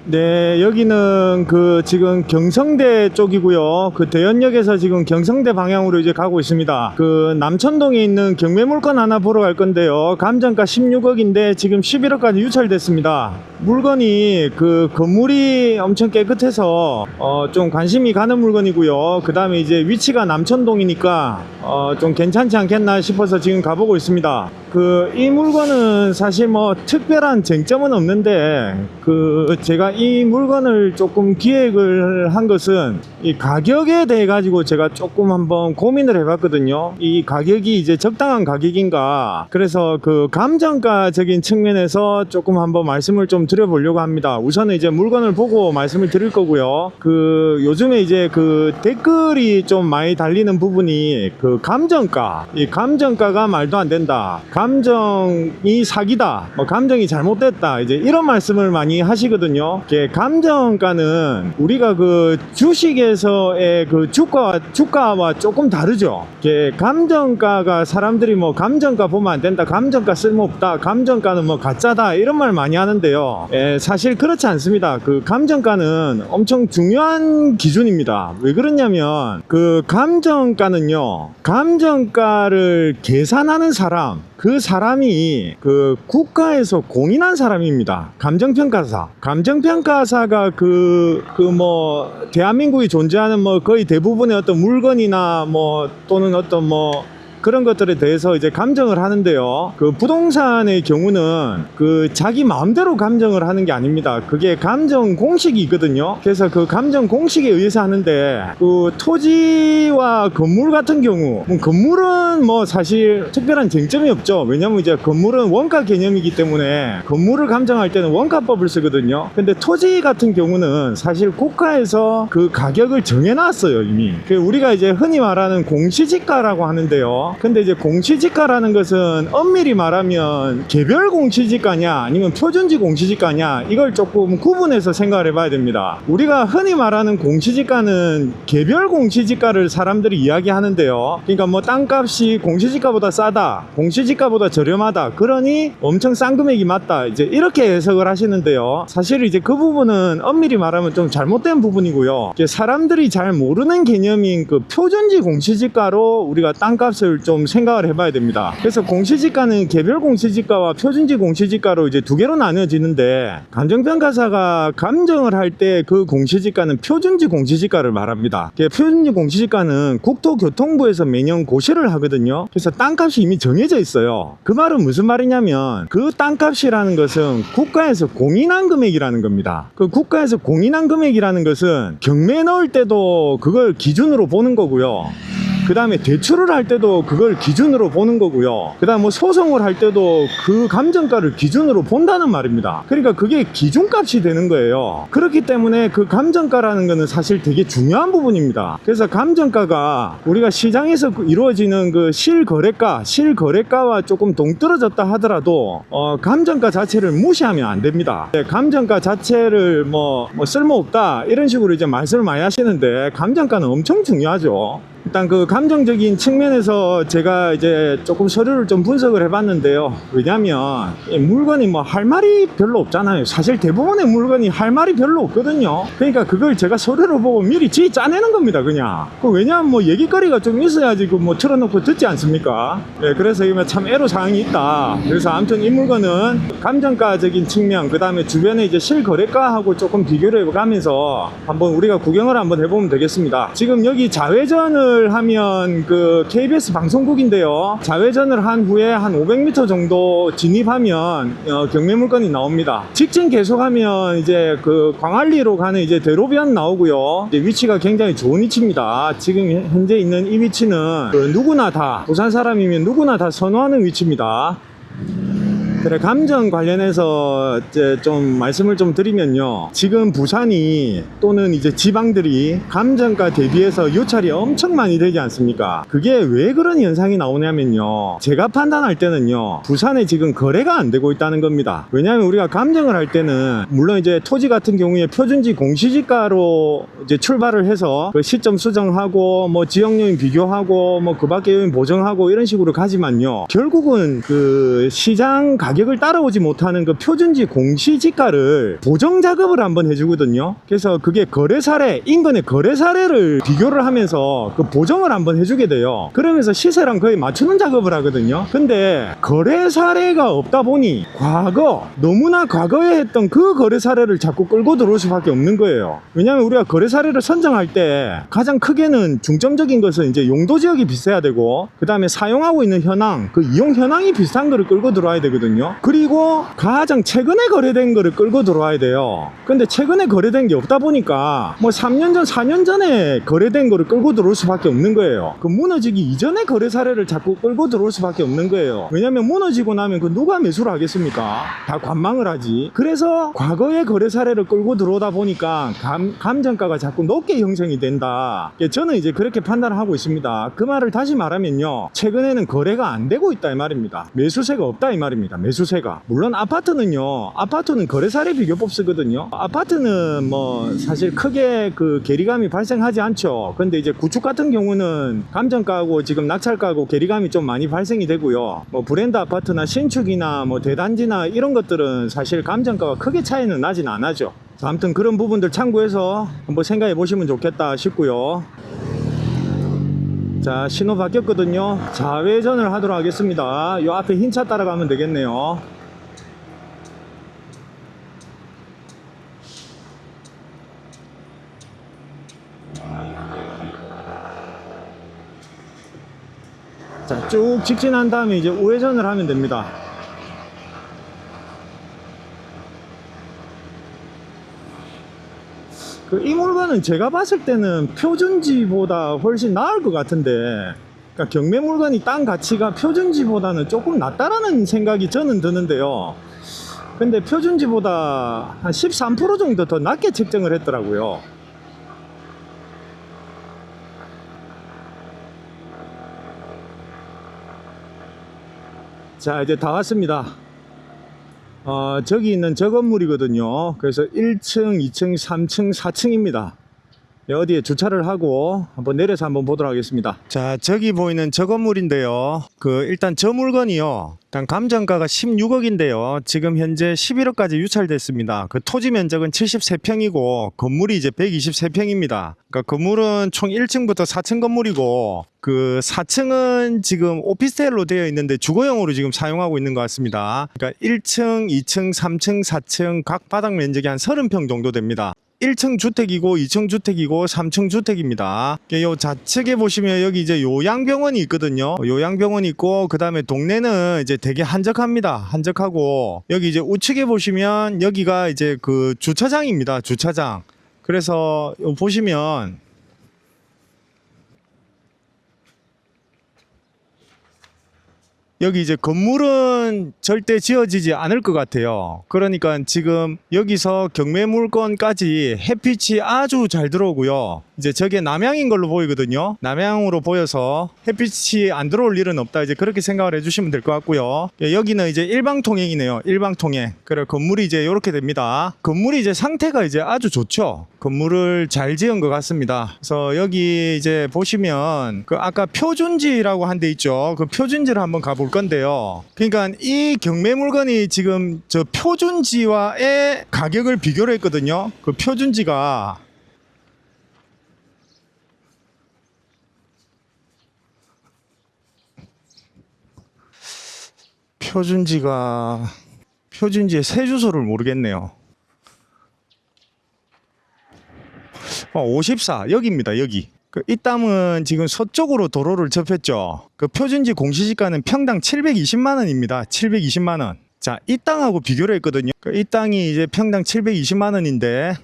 네, 여기는 그 지금 경성대 쪽이고요. 그 대연역에서 지금 경성대 방향으로 이제 가고 있습니다. 그 남천동에 있는 경매물건 하나 보러 갈 건데요. 감정가 16억인데 지금 11억까지 유찰됐습니다. 물건이 그 건물이 엄청 깨끗해서 좀 관심이 가는 물건이고요. 그 다음에 이제 위치가 남천동이니까 좀 괜찮지 않겠나 싶어서 지금 가보고 있습니다. 이 물건은 사실 뭐 특별한 쟁점은 없는데 제가 이 물건을 조금 기획을 한 것은 이 가격에 대해 가지고 제가 조금 한번 고민을 해봤거든요. 이 가격이 이제 적당한 가격인가, 그래서 그 감정가적인 측면에서 조금 한번 말씀을 좀 드려보려고 합니다. 우선은 이제 물건을 보고 말씀을 드릴 거고요. 요즘에 이제 댓글이 좀 많이 달리는 부분이 이 감정가가 말도 안 된다, 감정이 사기다, 감정이 잘못됐다, 이제 이런 말씀을 많이 하시거든요. 감정가는 우리가 주식에서의 주가와 조금 다르죠. 감정가가 사람들이 감정가 보면 안 된다, 감정가 쓸모없다, 감정가는 가짜다, 이런 말 많이 하는데요. 사실 그렇지 않습니다. 감정가는 엄청 중요한 기준입니다. 왜 그러냐면 감정가는요, 감정가를 계산하는 사람, 그 사람이 국가에서 공인한 사람입니다. 감정평가사가 대한민국이 존재하는 거의 대부분의 어떤 물건이나 또는 어떤 그런 것들에 대해서 이제 감정을 하는데요. 부동산의 경우는 자기 마음대로 감정을 하는 게 아닙니다. 그게 감정 공식이 있거든요. 그래서 감정 공식에 의해서 하는데, 토지와 건물 같은 경우, 건물은 사실 특별한 쟁점이 없죠. 왜냐면 이제 건물은 원가 개념이기 때문에 건물을 감정할 때는 원가법을 쓰거든요. 근데 토지 같은 경우는 사실 국가에서 가격을 정해놨어요, 이미. 우리가 이제 흔히 말하는 공시지가라고 하는데요. 근데 이제 공시지가라는 것은 엄밀히 말하면 개별 공시지가냐 아니면 표준지 공시지가냐, 이걸 조금 구분해서 생각을 해봐야 됩니다. 우리가 흔히 말하는 공시지가는 개별 공시지가를 사람들이 이야기하는데요. 그러니까 땅값이 공시지가보다 싸다, 공시지가보다 저렴하다, 그러니 엄청 싼 금액이 맞다, 이제 이렇게 해석을 하시는데요. 사실 이제 그 부분은 엄밀히 말하면 좀 잘못된 부분이고요. 사람들이 잘 모르는 개념인 표준지 공시지가로 우리가 땅값을 좀 생각을 해봐야 됩니다. 그래서 공시지가는 개별 공시지가와 표준지 공시지가로 이제 두 개로 나뉘어지는데, 감정평가사가 감정을 할 때 공시지가는 표준지 공시지가를 말합니다. 표준지 공시지가는 국토교통부에서 매년 고시를 하거든요. 그래서 땅값이 이미 정해져 있어요. 그 말은 무슨 말이냐면 땅값이라는 것은 국가에서 공인한 금액이라는 겁니다. 국가에서 공인한 금액이라는 것은 경매 넣을 때도 그걸 기준으로 보는 거고요. 그 다음에 대출을 할 때도 그걸 기준으로 보는 거고요. 그 다음 소송을 할 때도 감정가를 기준으로 본다는 말입니다. 그러니까 그게 기준값이 되는 거예요. 그렇기 때문에 감정가라는 거는 사실 되게 중요한 부분입니다. 그래서 감정가가 우리가 시장에서 이루어지는 실거래가와 조금 동떨어졌다 하더라도 감정가 자체를 무시하면 안 됩니다. 감정가 자체를 쓸모없다, 이런 식으로 이제 말씀을 많이 하시는데, 감정가는 엄청 중요하죠. 일단 감정적인 측면에서 제가 이제 조금 서류를 좀 분석을 해봤는데요. 왜냐면 물건이 할 말이 별로 없잖아요. 사실 대부분의 물건이 할 말이 별로 없거든요. 그러니까 그걸 제가 서류를 보고 미리 짜내는 겁니다, 그냥. 왜냐면 얘기거리가 좀 있어야지 틀어놓고 듣지 않습니까? 그래서 이거 참 애로사항이 있다. 그래서 아무튼 이 물건은 감정가적인 측면, 그 다음에 주변에 이제 실거래가하고 조금 비교를 해가면서 한번 우리가 구경을 한번 해보면 되겠습니다. 지금 여기 자회전을 하면 KBS 방송국인데요. 자회전을 한 후에 한 500m 정도 진입하면 경매 물건이 나옵니다. 직진 계속하면 이제 광안리로 가는 이제 대로변 나오고요. 이제 위치가 굉장히 좋은 위치입니다. 지금 현재 있는 이 위치는 누구나 다, 부산 사람이면 누구나 다 선호하는 위치입니다. 그래, 감정 관련해서 이제 좀 말씀을 좀 드리면요. 지금 부산이 또는 이제 지방들이 감정가 대비해서 유찰이 엄청 많이 되지 않습니까? 그게 왜 그런 현상이 나오냐면요. 제가 판단할 때는요. 부산에 지금 거래가 안 되고 있다는 겁니다. 왜냐하면 우리가 감정을 할 때는 물론 이제 토지 같은 경우에 표준지 공시지가로 이제 출발을 해서 시점 수정하고 지역요인 비교하고 그 밖에 요인 보정하고 이런 식으로 가지만요. 결국은 시장 가격 가격을 따라오지 못하는 그 표준지 공시지가를 보정 작업을 한번 해주거든요. 그래서 그게 거래 사례, 인근의 거래 사례를 비교를 하면서 그 보정을 한번 해주게 돼요. 그러면서 시세랑 거의 맞추는 작업을 하거든요. 근데 거래 사례가 없다 보니 너무나 과거에 했던 그 거래 사례를 자꾸 끌고 들어올 수밖에 없는 거예요. 왜냐하면 우리가 거래 사례를 선정할 때 가장 크게는 중점적인 것은 이제 용도 지역이 비슷해야 되고, 그 다음에 사용하고 있는 현황, 그 이용 현황이 비슷한 거를 끌고 들어와야 되거든요. 그리고 가장 최근에 거래된 거를 끌고 들어와야 돼요. 근데 최근에 거래된 게 없다 보니까 뭐 3년 전, 4년 전에 거래된 거를 끌고 들어올 수밖에 없는 거예요. 그 무너지기 이전의 거래 사례를 자꾸 끌고 들어올 수밖에 없는 거예요. 왜냐면 무너지고 나면 그 누가 매수를 하겠습니까? 다 관망을 하지. 그래서 과거의 거래 사례를 끌고 들어오다 보니까 감정가가 자꾸 높게 형성이 된다. 저는 이제 그렇게 판단을 하고 있습니다. 그 말을 다시 말하면요, 최근에는 거래가 안 되고 있다 이 말입니다. 매수세가 없다 이 말입니다. 매수세가. 물론 아파트는 거래 사례 비교법 쓰거든요. 아파트는 뭐 사실 크게 그 괴리감이 발생하지 않죠. 근데 이제 구축 같은 경우는 감정가하고 지금 낙찰가하고 괴리감이 좀 많이 발생이 되고요. 뭐 브랜드 아파트나 신축이나 뭐 대단지나 이런 것들은 사실 감정가가 크게 차이는 나진 않아죠. 아무튼 그런 부분들 참고해서 한번 생각해 보시면 좋겠다 싶고요. 자, 신호 바뀌었거든요. 좌회전을 하도록 하겠습니다. 요 앞에 흰 차 따라가면 되겠네요. 자, 쭉 직진한 다음에 이제 우회전을 하면 됩니다. 이 물건은 제가 봤을 때는 표준지보다 훨씬 나을 것 같은데, 그러니까 경매 물건이 땅 가치가 표준지보다는 조금 낫다라는 생각이 저는 드는데요. 근데 표준지보다 한 13% 정도 더 낮게 책정을 했더라고요. 자, 이제 다 왔습니다. 저기 있는 저 건물이거든요. 그래서 1층, 2층, 3층, 4층입니다. 어디에 주차를 하고 한번 내려서 한번 보도록 하겠습니다. 자, 저기 보이는 저 건물인데요. 일단 저 물건이요, 일단 감정가가 16억인데요 지금 현재 11억까지 유찰됐습니다. 토지 면적은 73평이고 건물이 이제 123평입니다 그러니까 건물은 총 1층부터 4층 건물이고, 4층은 지금 오피스텔로 되어 있는데 주거용으로 지금 사용하고 있는 것 같습니다. 그러니까 1층, 2층, 3층, 4층 각 바닥 면적이 한 30평 정도 됩니다. 1층 주택이고 2층 주택이고 3층 주택입니다. 요 좌측에 보시면 여기 이제 요양병원이 있거든요. 요양병원이 있고, 그 다음에 동네는 이제 되게 한적합니다. 한적하고, 여기 이제 우측에 보시면 여기가 이제 주차장입니다. 주차장. 그래서 보시면 여기 이제 건물은 절대 지어지지 않을 것 같아요. 그러니까 지금 여기서 경매 물건까지 햇빛이 아주 잘 들어오고요. 이제 저게 남향인 걸로 보이거든요. 남향으로 보여서 햇빛이 안 들어올 일은 없다, 이제 그렇게 생각을 해주시면 될 것 같고요. 여기는 이제 일방통행이네요. 일방통행. 그래, 건물이 이제 이렇게 됩니다. 건물이 이제 상태가 이제 아주 좋죠. 건물을 잘 지은 것 같습니다. 그래서 여기 이제 보시면 아까 표준지라고 한 데 있죠. 그 표준지를 한번 가볼 건데요. 그러니까 이 경매 물건이 지금 저 표준지와의 가격을 비교를 했거든요. 그 표준지가 표준지의 새 주소를 모르겠네요. 54 여기입니다. 여기. 이 땅은 지금 서쪽으로 도로를 접했죠. 표준지 공시지가는 평당 720만 원입니다. 720만 원. 자, 이 땅하고 비교를 했거든요. 이 땅이 이제 평당 720만 원인데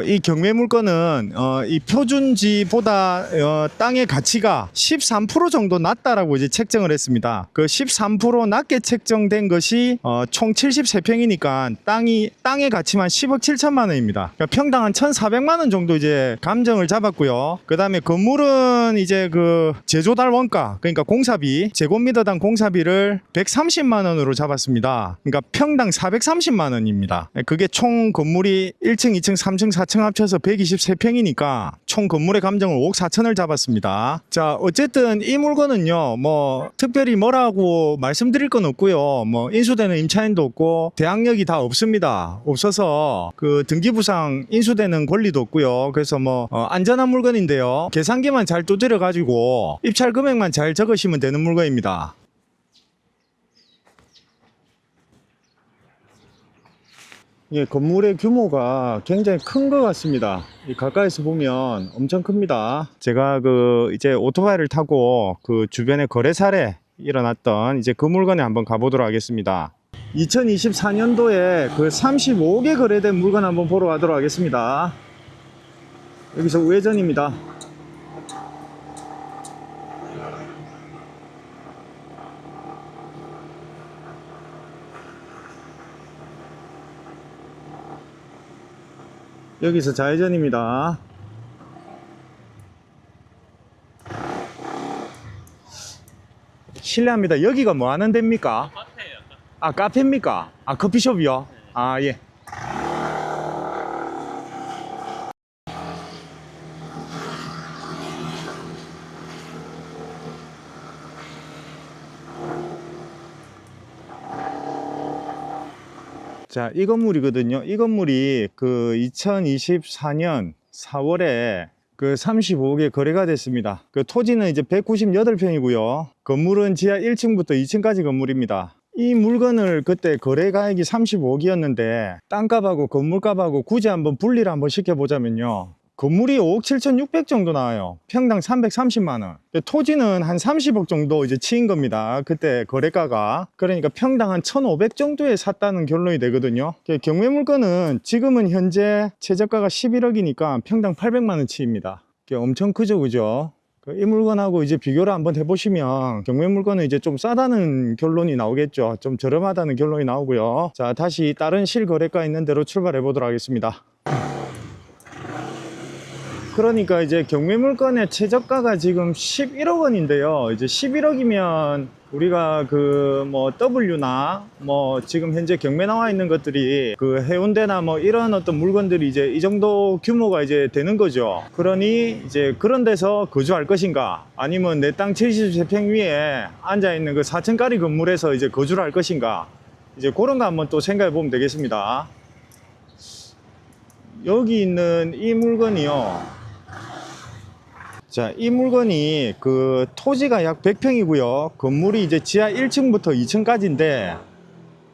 이 경매 물건은 이 표준지보다 땅의 가치가 13% 정도 낮다라고 이제 책정을 했습니다. 13% 낮게 책정된 것이 총 73평이니까 땅의 가치만 10억 7천만 원입니다. 그러니까 평당 한 1,400만 원 정도 이제 감정을 잡았고요. 그다음에 건물은 이제 제조달 원가, 그러니까 공사비, 제곱미터당 공사비를 130만 원으로 잡았습니다. 그러니까 평당 430만 원입니다. 그게 총 건물이 1층, 2층, 3층 3층 4층 합쳐서 123평이니까 총 건물의 감정은 5억 4천을 잡았습니다. 자, 어쨌든 이 물건은요, 뭐 특별히 뭐라고 말씀드릴 건 없고요. 뭐 인수되는 임차인도 없고 대항력이 다 없습니다. 없어서 그 등기부상 인수되는 권리도 없고요. 그래서 뭐 안전한 물건인데요. 계산기만 잘 두드려 가지고 입찰 금액만 잘 적으시면 되는 물건입니다. 예, 건물의 규모가 굉장히 큰 것 같습니다. 가까이서 보면 엄청 큽니다. 제가 이제 오토바이를 타고 그 주변에 거래 사례 일어났던 이제 그 물건에 한번 가보도록 하겠습니다. 2024년도에 그 35개 거래된 물건 한번 보러 가도록 하겠습니다. 여기서 우회전입니다. 여기서 좌회전입니다. 실례합니다. 여기가 뭐 하는 데입니까? 카페예요. 아, 카페입니까? 아, 커피숍이요? 아, 예. 자, 이 건물이거든요. 이 건물이 그 2024년 4월에 그 35억에 거래가 됐습니다. 그 토지는 이제 198평이고요. 건물은 지하 1층부터 2층까지 건물입니다. 이 물건을 그때 거래 가액이 35억이었는데 땅값하고 건물값하고 굳이 한번 분리를 한번 시켜보자면요. 건물이 5억 7,600 정도 나와요. 평당 330만원. 토지는 한 30억 정도 이제 치인 겁니다. 그때 거래가가. 그러니까 평당 한 1,500 정도에 샀다는 결론이 되거든요. 경매 물건은 지금은 현재 최저가가 11억이니까 평당 800만원 치입니다. 엄청 크죠, 그죠? 이 물건하고 이제 비교를 한번 해보시면 경매 물건은 이제 좀 싸다는 결론이 나오겠죠. 좀 저렴하다는 결론이 나오고요. 자, 다시 다른 실거래가 있는 대로 출발해 보도록 하겠습니다. 그러니까 이제 경매 물건의 최저가가 지금 11억 원인데요. 이제 11억이면 우리가 그 뭐 W나 뭐 지금 현재 경매 나와 있는 것들이 그 해운대나 뭐 이런 어떤 물건들이 이제 이 정도 규모가 이제 되는 거죠. 그러니 이제 그런 데서 거주할 것인가, 아니면 내 땅 73평 위에 앉아 있는 그 4층짜리 건물에서 이제 거주를 할 것인가, 이제 그런 거 한번 또 생각해 보면 되겠습니다. 여기 있는 이 물건이요. 자, 이 물건이 그 토지가 약 100평이고요. 건물이 이제 지하 1층부터 2층까지인데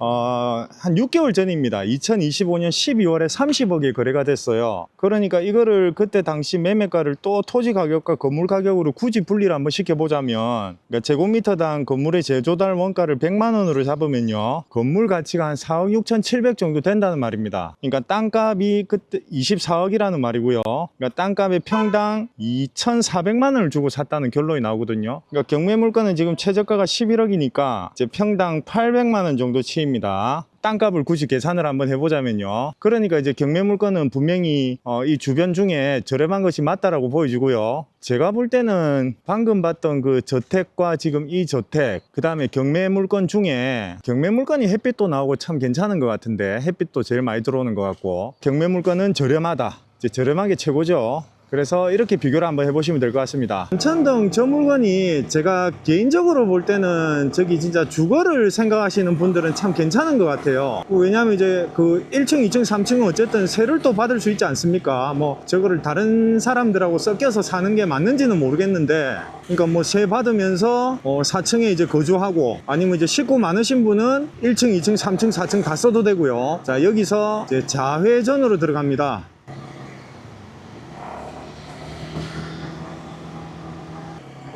한 6개월 전입니다. 2025년 12월에 30억에 거래가 됐어요. 그러니까 이거를 그때 당시 매매가를 또 토지 가격과 건물 가격으로 굳이 분리를 한번 시켜보자면, 그러니까 제곱미터당 건물의 재조달 원가를 100만 원으로 잡으면요, 건물 가치가 한 4억 6,700 정도 된다는 말입니다. 그러니까 땅값이 그때 24억이라는 말이고요. 그러니까 땅값의 평당 2,400만 원을 주고 샀다는 결론이 나오거든요. 그러니까 경매 물건은 지금 최저가가 11억이니까 이제 평당 800만 원 정도 치 입니다. 땅값을 굳이 계산을 한번 해보자면요. 그러니까 이제 경매 물건은 분명히 이 주변 중에 저렴한 것이 맞다라고 보여지고요. 제가 볼 때는 방금 봤던 그 저택과 지금 이 저택, 그 다음에 경매 물건 중에 경매 물건이 햇빛도 나오고 참 괜찮은 것 같은데, 햇빛도 제일 많이 들어오는 것 같고, 경매 물건은 저렴하다. 이제 저렴한 게 최고죠. 그래서 이렇게 비교를 한번 해보시면 될 것 같습니다. 천동 저 물건이 제가 개인적으로 볼 때는 저기 진짜 주거를 생각하시는 분들은 참 괜찮은 것 같아요. 왜냐하면 이제 그 1층, 2층, 3층은 어쨌든 세를 또 받을 수 있지 않습니까? 뭐 저거를 다른 사람들하고 섞여서 사는 게 맞는지는 모르겠는데, 그러니까 뭐 세 받으면서 4층에 이제 거주하고, 아니면 이제 식구 많으신 분은 1층, 2층, 3층, 4층 다 써도 되고요. 자, 여기서 이제 좌회전으로 들어갑니다.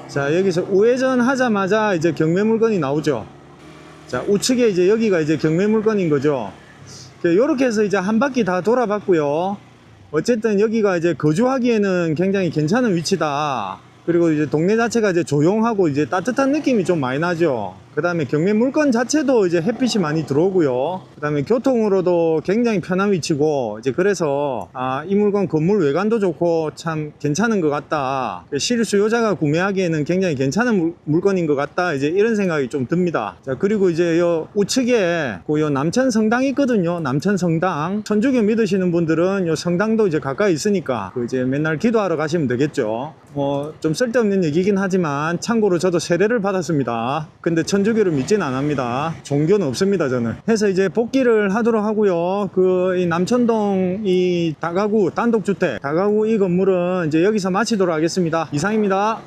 자, 여기서 우회전 하자마자 이제 경매 물건이 나오죠. 자, 우측에 이제 여기가 이제 경매 물건인 거죠. 요렇게 해서 이제 한 바퀴 다 돌아봤고요. 어쨌든 여기가 이제 거주하기에는 굉장히 괜찮은 위치다. 그리고 이제 동네 자체가 이제 조용하고 이제 따뜻한 느낌이 좀 많이 나죠. 그 다음에 경매 물건 자체도 이제 햇빛이 많이 들어오고요. 그 다음에 교통으로도 굉장히 편한 위치고, 이제 그래서 이 물건 건물 외관도 좋고 참 괜찮은 것 같다. 실수요자가 구매하기에는 굉장히 괜찮은 물건인 것 같다. 이제 이런 생각이 좀 듭니다. 자, 그리고 이제 요 우측에 요 남천 성당이 있거든요. 남천 성당. 천주교 믿으시는 분들은 요 성당도 이제 가까이 있으니까 그 이제 맨날 기도하러 가시면 되겠죠. 좀 쓸데없는 얘기긴 하지만 참고로 저도 세례를 받았습니다. 근데 천주교를 믿진 않습니다. 종교는 없습니다, 저는. 해서 이제 복귀를 하도록 하고요. 이 남천동 이 다가구 단독주택 다가구 이 건물은 이제 여기서 마치도록 하겠습니다. 이상입니다.